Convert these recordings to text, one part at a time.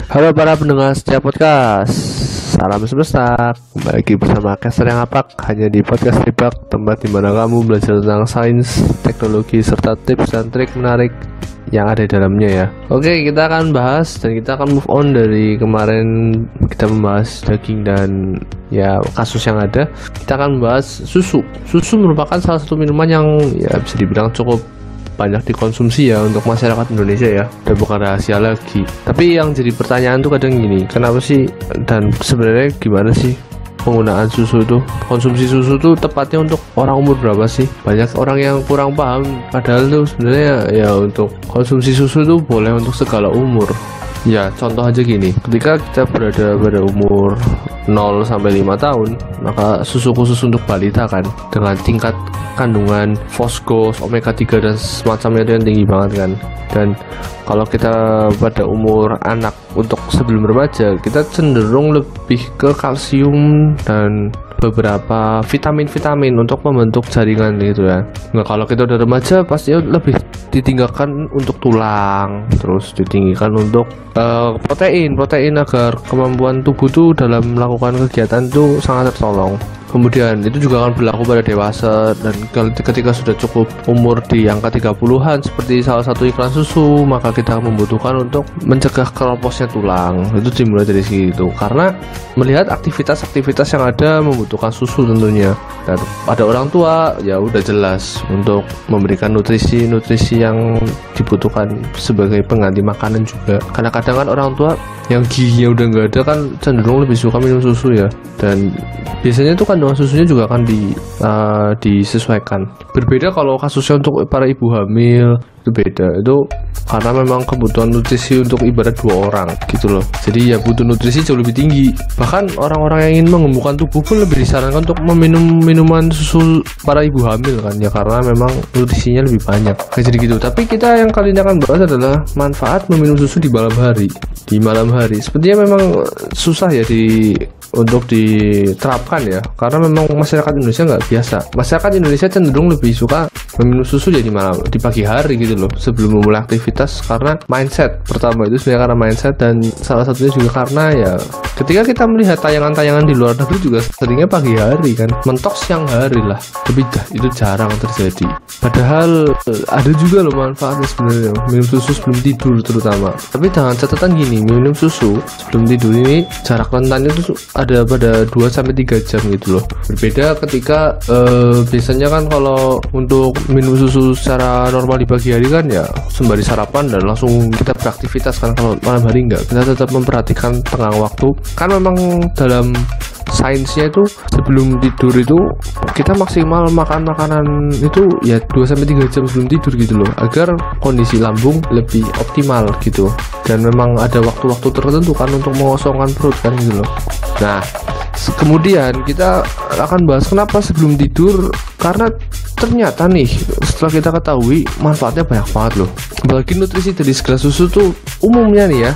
Halo para pendengar setiap podcast, salam semesta. Kembali lagi bersama Caster yang Apak, hanya di podcast Tibak, tempat di mana kamu belajar tentang sains, teknologi, serta tips dan trik menarik yang ada di dalamnya ya. Oke, kita akan bahas dan kita akan move on dari kemarin kita membahas daging dan ya kasus yang ada. Kita akan membahas susu. Susu merupakan salah satu minuman yang ya bisa dibilang cukup banyak dikonsumsi ya untuk masyarakat Indonesia ya, dan bukan rahasia lagi. Tapi yang jadi pertanyaan tuh kadang gini, kenapa sih dan sebenarnya gimana sih penggunaan susu itu, konsumsi susu tuh tepatnya untuk orang umur berapa sih? Banyak orang yang kurang paham, padahal tuh sebenarnya ya untuk konsumsi susu tuh boleh untuk segala umur. Ya, contoh aja gini, ketika kita berada pada umur 0 sampai 5 tahun, maka susu khusus untuk balita kan, dengan tingkat kandungan fosgos, omega 3 dan semacamnya itu yang tinggi banget kan. Dan kalau kita pada umur anak untuk sebelum remaja, kita cenderung lebih ke kalsium dan beberapa vitamin-vitamin untuk membentuk jaringan gitu ya. Nah, kalau kita udah remaja pasti lebih ditinggalkan untuk tulang, terus ditinggikan untuk protein agar kemampuan tubuh tuh dalam melakukan kegiatan tuh sangat tertolong. Kemudian itu juga akan berlaku pada dewasa, dan ketika sudah cukup umur di angka 30-an seperti salah satu iklan susu, maka kita membutuhkan untuk mencegah keroposnya tulang. Itu dimulai dari situ, karena melihat aktivitas-aktivitas yang ada membutuhkan susu tentunya. Dan pada orang tua ya udah jelas untuk memberikan nutrisi yang dibutuhkan sebagai pengganti makanan juga. Karena kadang kan orang tua yang giginya udah nggak ada kan cenderung lebih suka minum susu ya, dan biasanya itu kandungan susunya juga akan disesuaikan. Berbeda kalau kasusnya untuk para ibu hamil, itu beda. Itu karena memang kebutuhan nutrisi untuk ibarat 2 orang gitu loh, jadi ya butuh nutrisi jauh lebih tinggi. Bahkan orang-orang yang ingin mengembuhkan tubuh pun lebih disarankan untuk meminum minuman susu para ibu hamil kan ya, karena memang nutrisinya lebih banyak kayak jadi gitu. Tapi kita yang kali ini akan bahas adalah manfaat meminum susu di malam hari. Di malam hari sepertinya memang susah ya untuk diterapkan ya, karena memang masyarakat Indonesia nggak biasa. Masyarakat Indonesia cenderung lebih suka meminum susu jadi malam, di pagi hari gitu loh, sebelum memulai aktivitas, karena mindset. Pertama itu sebenarnya karena mindset, dan salah satunya juga karena ya ketika kita melihat tayangan-tayangan di luar negeri juga seringnya pagi hari kan, mentok siang hari lah, tapi itu jarang terjadi. Padahal ada juga loh manfaatnya sebenarnya minum susu sebelum tidur terutama. Tapi dengan catatan gini, minum susu sebelum tidur ini jarak rentannya itu ada pada 2-3 jam gitu loh. Berbeda ketika biasanya kan kalau untuk minum susu secara normal di pagi hari kan ya sembari sarapan dan langsung kita beraktivitas kan. Kalau malam hari enggak, kita tetap memperhatikan tenggang waktu. Kan memang dalam sainsnya itu sebelum tidur itu kita maksimal makan makanan itu ya 2-3 jam sebelum tidur gitu loh, agar kondisi lambung lebih optimal gitu. Dan memang ada waktu-waktu tertentu kan untuk mengosongkan perut kan gitu loh. Nah, kemudian kita akan bahas kenapa sebelum tidur, karena ternyata nih setelah kita ketahui manfaatnya banyak banget loh. Apalagi nutrisi dari segelas susu tuh umumnya nih ya,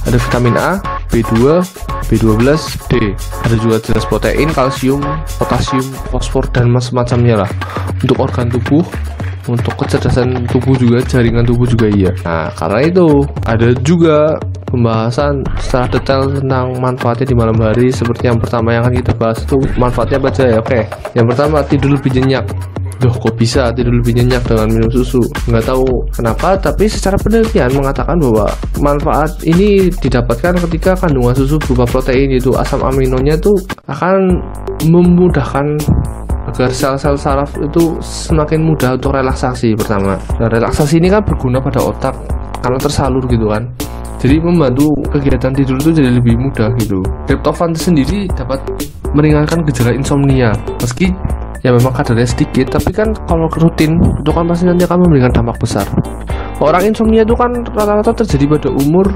ada vitamin A, B2, B12, D. Ada juga jelas protein, kalsium, potasium, fosfor dan semacamnya lah. Untuk organ tubuh, untuk kecerdasan tubuh juga, jaringan tubuh juga iya. Nah, karena itu ada juga pembahasan secara detail tentang manfaatnya di malam hari. Seperti yang pertama yang akan kita bahas itu manfaatnya apa aja ya. Oke, yang pertama tidur lebih nyenyak. Loh, kok bisa tidur lebih nyenyak dengan minum susu? Nggak tahu kenapa, tapi secara penelitian mengatakan bahwa manfaat ini didapatkan ketika kandungan susu berupa protein, yaitu asam aminonya itu akan memudahkan agar sel-sel saraf itu semakin mudah untuk relaksasi pertama. Nah, relaksasi ini kan berguna pada otak karena tersalur gitu kan. Jadi membantu kegiatan tidur itu jadi lebih mudah gitu. Triptofan sendiri dapat meringankan gejala insomnia. Meski ya memang kadarnya sedikit, tapi kan kalau rutin itu kan pasti nanti akan memberikan dampak besar. Orang insomnia itu kan rata-rata terjadi pada umur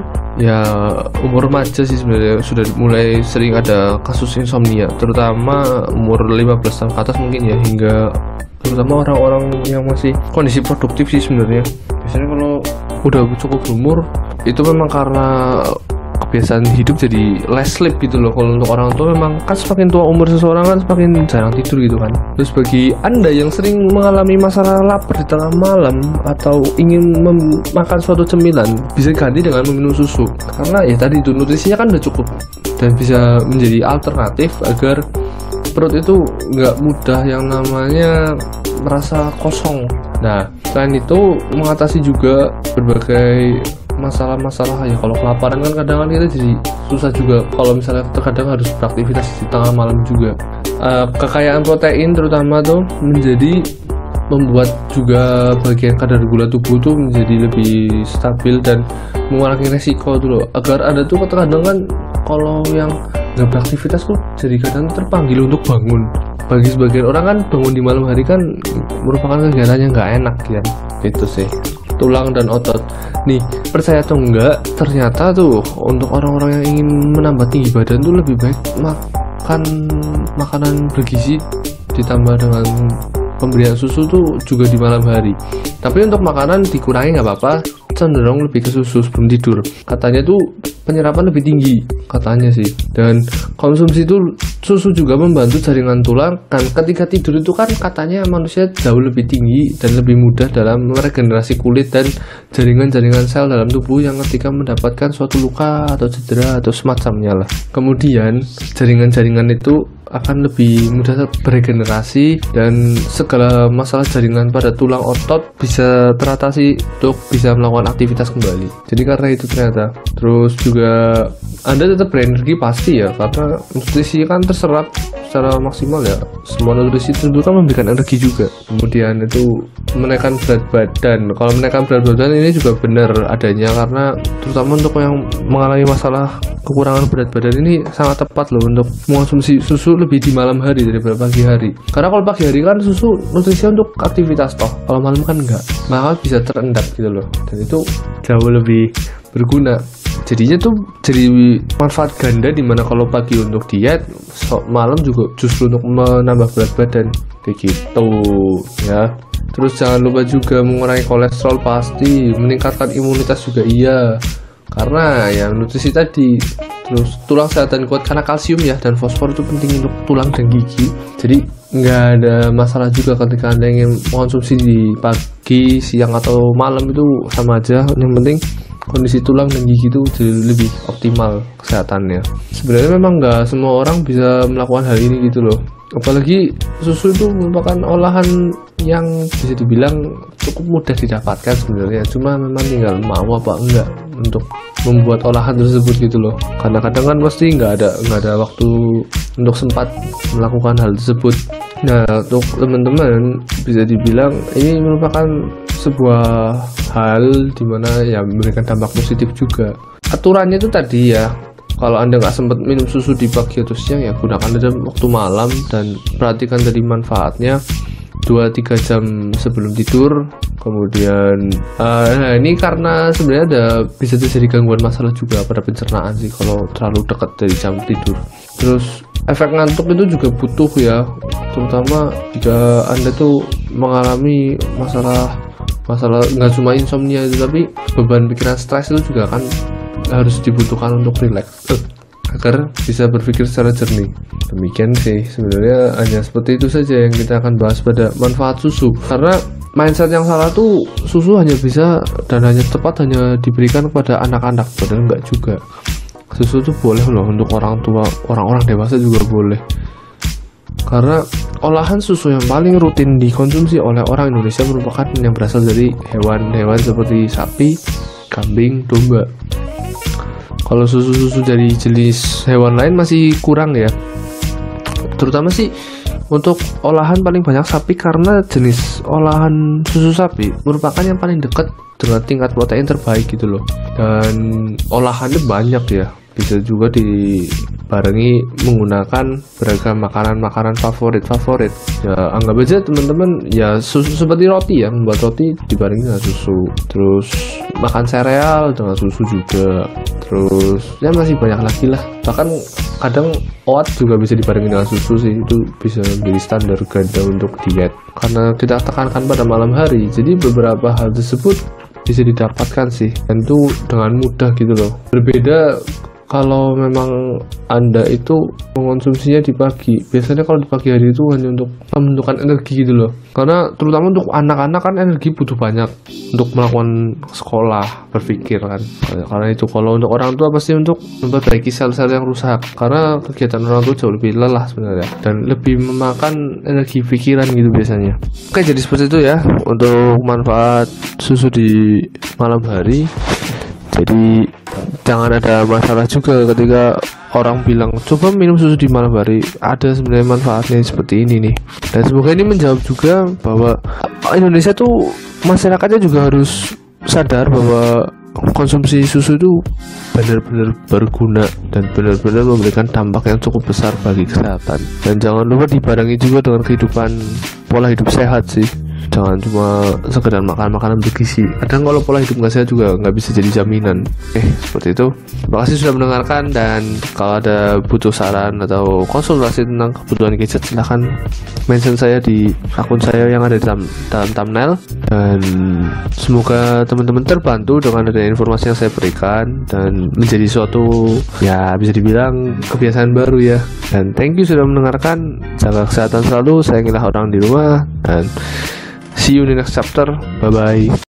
remaja sih sebenarnya, sudah mulai sering ada kasus insomnia, terutama umur 15 tahun ke atas mungkin ya, hingga terutama orang-orang yang masih kondisi produktif sih sebenarnya. Biasanya kalau udah cukup umur itu memang karena kebiasaan hidup jadi less sleep gitu loh. Kalau untuk orang tua memang kan semakin tua umur seseorang kan semakin jarang tidur gitu kan. Terus bagi Anda yang sering mengalami masalah lapar di tengah malam atau ingin makan suatu cemilan, bisa ganti dengan meminum susu. Karena ya tadi itu nutrisinya kan udah cukup dan bisa menjadi alternatif agar perut itu nggak mudah yang namanya merasa kosong. Nah, selain itu mengatasi juga berbagai masalah-masalah ya. Kalau kelaparan kan kadang kita jadi susah juga kalau misalnya terkadang harus beraktivitas di tengah malam juga. Kekayaan protein terutama tuh membuat juga bagian kadar gula tubuh tuh menjadi lebih stabil dan mengurangi resiko tuh loh. Agar ada tuh kadang kan kalau yang nggak beraktivitas tuh jadi kadang terpanggil untuk bangun. Bagi sebagian orang kan bangun di malam hari kan merupakan kegiatan yang nggak enak kan. Itu sih tulang dan otot. Nih, percaya atau enggak, ternyata tuh untuk orang-orang yang ingin menambah tinggi badan tuh lebih baik makan makanan bergizi ditambah dengan pemberian susu tuh juga di malam hari. Tapi untuk makanan dikurangi nggak apa-apa, cenderung lebih ke susu sebelum tidur. Katanya tuh penyerapan lebih tinggi katanya sih. Dan konsumsi itu susu juga membantu jaringan tulang, dan ketika tidur itu kan katanya manusia jauh lebih tinggi dan lebih mudah dalam meregenerasi kulit dan jaringan-jaringan sel dalam tubuh yang ketika mendapatkan suatu luka atau cedera atau semacamnya lah. Kemudian jaringan-jaringan itu akan lebih mudah beregenerasi dan segala masalah jaringan pada tulang otot bisa teratasi untuk bisa melakukan aktivitas kembali. Jadi karena itu ternyata. Terus juga Anda tetap berenergi pasti ya, karena nutrisi kan terserap secara maksimal ya. Semua nutrisi tersebut kan memberikan energi juga. Kemudian itu menaikkan berat badan. Kalau menaikkan berat badan ini juga benar adanya, karena terutama untuk yang mengalami masalah kekurangan berat badan ini sangat tepat loh untuk mengonsumsi susu lebih di malam hari daripada pagi hari. Karena kalau pagi hari kan susu nutrisinya untuk aktivitas toh, kalau malam kan enggak, maka bisa terendap gitu loh, dan itu jauh lebih berguna. Jadinya tuh jadi manfaat ganda, dimana kalau pagi untuk diet, malam juga justru untuk menambah berat badan kayak gitu ya. Terus jangan lupa juga mengurangi kolesterol pasti, meningkatkan imunitas juga iya, karena ya nutrisi tadi. Terus tulang sehat dan kuat karena kalsium ya, dan fosfor itu penting untuk tulang dan gigi. Jadi nggak ada masalah juga ketika Anda ingin mengonsumsi di pagi, siang atau malam, itu sama aja. Yang penting kondisi tulang dan gigi itu jadi lebih optimal kesehatannya. Sebenarnya memang nggak semua orang bisa melakukan hal ini gitu loh. Apalagi susu itu merupakan olahan yang bisa dibilang cukup mudah didapatkan sebenarnya. Cuma memang tinggal mau apa enggak untuk membuat olahan tersebut gitu loh. Karena kadang kan pasti nggak ada waktu untuk sempat melakukan hal tersebut. Nah, untuk teman-teman bisa dibilang ini merupakan sebuah hal dimana ya memberikan dampak positif juga. Aturannya itu tadi ya, kalau Anda nggak sempat minum susu di pagi atau siang ya gunakan dalam waktu malam, dan perhatikan dari manfaatnya 2-3 jam sebelum tidur. Kemudian ini karena sebenarnya bisa terjadi gangguan masalah juga pada pencernaan sih kalau terlalu dekat dari jam tidur. Terus efek ngantuk itu juga butuh ya, terutama jika Anda tuh mengalami masalah nggak cuma insomnia itu, tapi beban pikiran, stres itu juga kan harus dibutuhkan untuk rileks agar bisa berpikir secara jernih. Demikian sih sebenarnya, hanya seperti itu saja yang kita akan bahas pada manfaat susu. Karena mindset yang salah tuh susu hanya bisa dan hanya tepat hanya diberikan kepada anak-anak, padahal enggak juga. Susu tuh boleh loh untuk orang tua, orang-orang dewasa juga boleh. Karena olahan susu yang paling rutin dikonsumsi oleh orang Indonesia merupakan yang berasal dari hewan-hewan seperti sapi, kambing, domba. Kalau susu-susu dari jenis hewan lain masih kurang ya. Terutama sih untuk olahan paling banyak sapi, karena jenis olahan susu sapi merupakan yang paling dekat dengan tingkat protein terbaik gitu loh. Dan olahannya banyak ya. Bisa juga dibarengi menggunakan beragam makanan-makanan favorit ya. Anggap aja teman-teman ya susu seperti roti ya, membuat roti dibarengi dengan susu. Terus makan sereal dengan susu juga. Terus ya masih banyak lagi lah. Bahkan kadang oat juga bisa dibarengi dengan susu sih. Itu bisa menjadi standar ganda untuk diet, karena kita tekankan pada malam hari. Jadi beberapa hal tersebut bisa didapatkan sih, dan itu dengan mudah gitu loh. Berbeda kalau memang Anda itu mengonsumsinya di pagi, biasanya kalau di pagi hari itu hanya untuk pembentukan energi gitu loh. Karena terutama untuk anak-anak kan energi butuh banyak untuk melakukan sekolah, berpikir kan. Karena itu kalau untuk orang tua pasti untuk memperbaiki sel-sel yang rusak. Karena kegiatan orang tua jauh lebih lelah sebenarnya dan lebih memakan energi pikiran gitu biasanya. Oke, jadi seperti itu ya untuk manfaat susu di malam hari. Jadi jangan ada masalah juga ketika orang bilang coba minum susu di malam hari. Ada sebenarnya manfaatnya seperti ini nih. Dan semoga ini menjawab juga bahwa Indonesia tuh masyarakatnya juga harus sadar bahwa konsumsi susu itu benar-benar berguna dan benar-benar memberikan dampak yang cukup besar bagi kesehatan. Dan jangan lupa dibarengi juga dengan kehidupan pola hidup sehat sih. Jangan cuma sekedar makan makanan bergizi. Kadang kalau pola hidup nggak sehat juga nggak bisa jadi jaminan. Seperti itu. Terima kasih sudah mendengarkan, dan kalau ada butuh saran atau konsultasi tentang kebutuhan gadget, silahkan mention saya di akun saya yang ada di dalam thumbnail. Dan semoga teman-teman terbantu dengan adanya informasi yang saya berikan dan menjadi suatu, ya bisa dibilang kebiasaan baru ya. Dan thank you sudah mendengarkan. Jaga kesehatan selalu, sayangilah orang di rumah, dan see you in the next chapter. Bye bye.